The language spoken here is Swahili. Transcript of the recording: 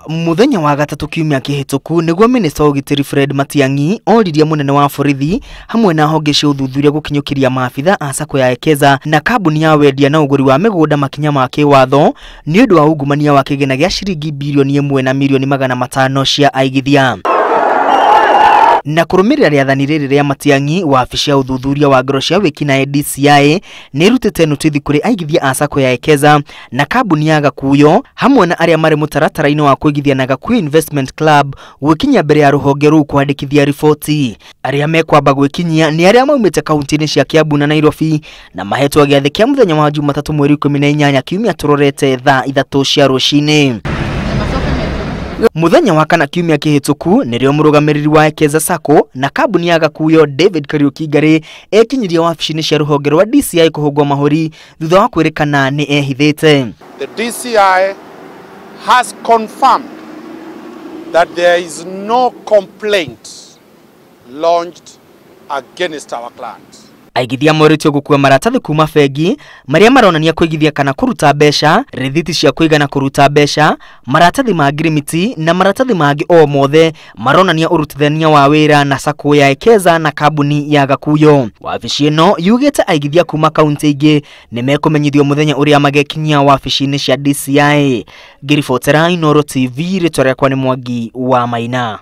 Muthenya wa gatatu kiumia kihituku niguo minista ugitiri Fred Matiang'i oririe munene wa borithi hamwe na honge cia uthuthuria gukinyukiria maabitha a sacco ya Ekeza na kambuni ya wendia na uguri wa migunda makinya ma kiwatho ni undu wa ungumania wa kigina gia ciringi bilioni 1 na milioni 500 cia Aigithia. Na kurumirira riathani riri ria Matiang'i wabici ya uthuthuria wa ngero cia wikinai DCI ni rutite notithi kuri Aigithia a sacco ya Ekeza na kambuni ya gakuyo hamwe na aria mari mutaratara-ini wa kuigithia na Gakuyo Investment Club gwikinyia mbere ya ruhonge ruu kuandikithia riboti. Aria mekwamba gwikinyia ni aria maumite kaunti-ini cia Kiambu na Nairobi na mahetwo Giathi kia muthenya wa jumatatu mweri 18 kiumia turorete thaa 3 cia rucini. Muthenya wa kana kiumia kihituku nirio murugamiriri wa Ekeza sacco na kambuni ya gakuyo David Kariuki ekinyiria wabici-ini cia ruhonge rwa DCI kuhungwa mahuri thutha wa kwirikana ni ehithite. The DCI has confirmed that there is no complaint launched against our clients. Aigithia moritio gukua maratathi kuma bengi maria maronania kuigithia kana kuruta mbeca, rithiti cia kuiga na kuruta mbeca, maratathi ma agreement na maratathi mangi o mothe maronania urutithania wa wira na sacco ya Ekeza na kambuni ya gakuyo. Wabici ino yugite aigithia kuma kaunti ingi ni mekumenyithio muthenya uria magekinyia wabici-ini cia DCI. Ngiribotera Inooro TV, ritwa riakwa ni Mwangi wa Maina.